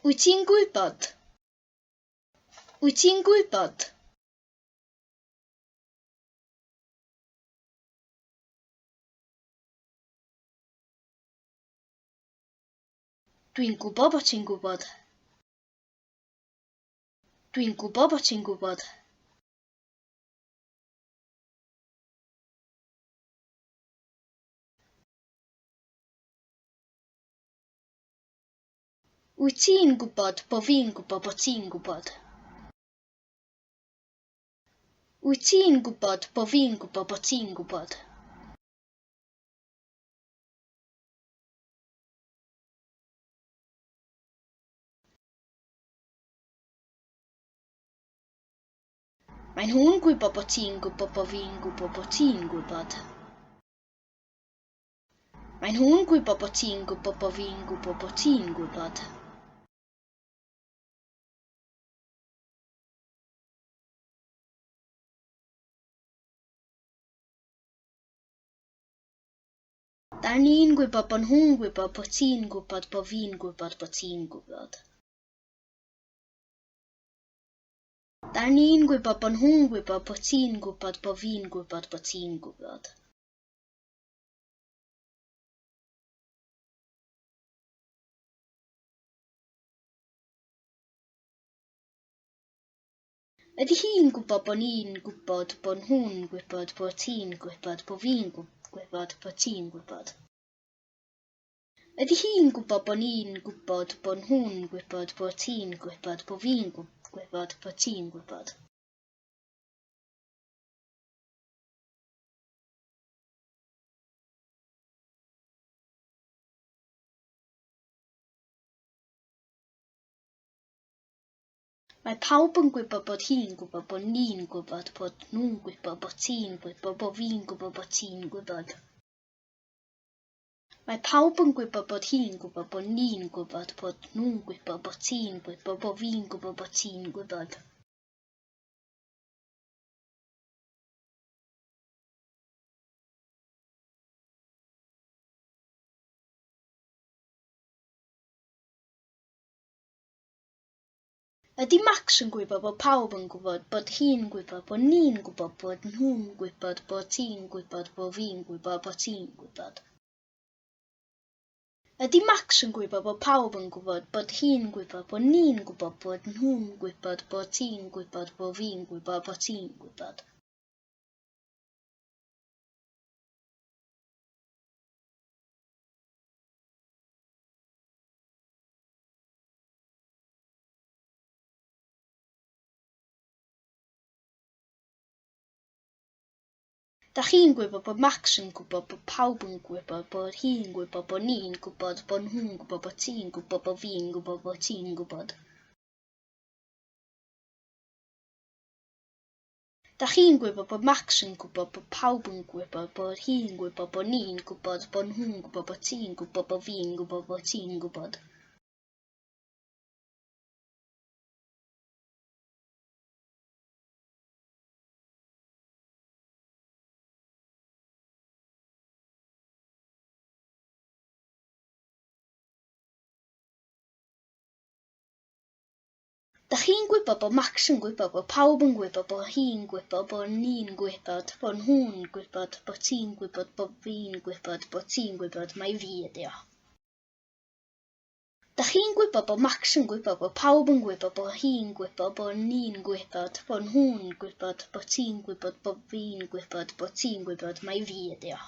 Wyt ti'n gwybod? Wyt ti'n gwybod? Dwi'n gwybod bod ti'n gwybod. Dwi'n gwybod bod ti'n gwybod. Wyt ti'n gwybod bod fi'n gwybod bod ti'n gwybod? Wyt ti'n gwybod bod fi'n gwybod bod ti'n gwybod? Mae nhw'n gwybod bod ti'n gwybod bod fi'n gwybod bod ti'n gwybod. Mae nhw'n gwybod bod ti'n gwybod bod fi'n gwybod bod ti'n gwybod. Da ni'n gwybod bod nhw'n gwybod bod ti'n gwybod bod fi'n gwybod bod ti'n gwybod. Da ni'n gwybod bod nhw'n gwybod bod ti'n gwybod bod fi'n gwybod bod ti'n gwybod. Ydy hi'n gwybod bod ni'n gwybod bod nhw'n gwybod bod ti'n gwybod bod fi'n gwybod bod ti'n gwybod? Ydy hi'n gwybod bod ni'n gwybod bod nhw'n gwybod bod ti'n gwybod bod fi'n gwybod bod ti'n gwybod? Mae pawb yn gwybod bod hi'n gwybod bod ni'n gwybod bod nhw'n gwybod bod ti'n gwybod bod fi'n gwybod bod ti'n gwybod. Mae pawb yn gwybod bod hi'n gwybod bod ni'n gwybod bod nhw'n gwybod bod ti'n gwybod bod fi'n gwybod bod ti'n gwybod. Ydy Max yn gwybod bod pawb yn gwybod bod hi'n gwybod bod ni'n gwybod bod nhw'n gwybod bod ti'n gwybod bod fi'n gwybod bod ti'n gwybod? Ydy Max yn gwybod bod pawb yn gwybod bod hi'n gwybod bod ni'n gwybod bod nhw'n gwybod bod ti'n gwybod bod fi'n gwybod bod ti'n gwybod? Da chi'n gwybod bod Max yn gwybod bod pawb yn gwybod bod hi'n gwybod bod ni'n gwybod bod nhw'n gwybod bod ti'n gwybod bod fi'n gwybod bod ti'n gwybod? Da chi'n gwybod bod Max yn gwybod bod pawb yn gwybod bod hi'n gwybod bod ni'n gwybod bod nhw'n gwybod bod ti'n gwybod bod fi'n gwybod bod ti'n gwybod? Da chi'n gwybod bod Max yn gwybod bod pawb yn gwybod bod hi'n gwybod bod ni'n gwybod bod nhw'n gwybod bod ti'n gwybod bod fi'n gwybod bod ti'n gwybod mai fi ydi o. Da chi'n gwybod bod Max yn gwybod bod pawb yn gwybod bod hi'n gwybod bod ni'n gwybod bod nhw'n gwybod bod ti'n gwybod bod fi'n gwybod bod ti'n gwybod mai fi ydi o.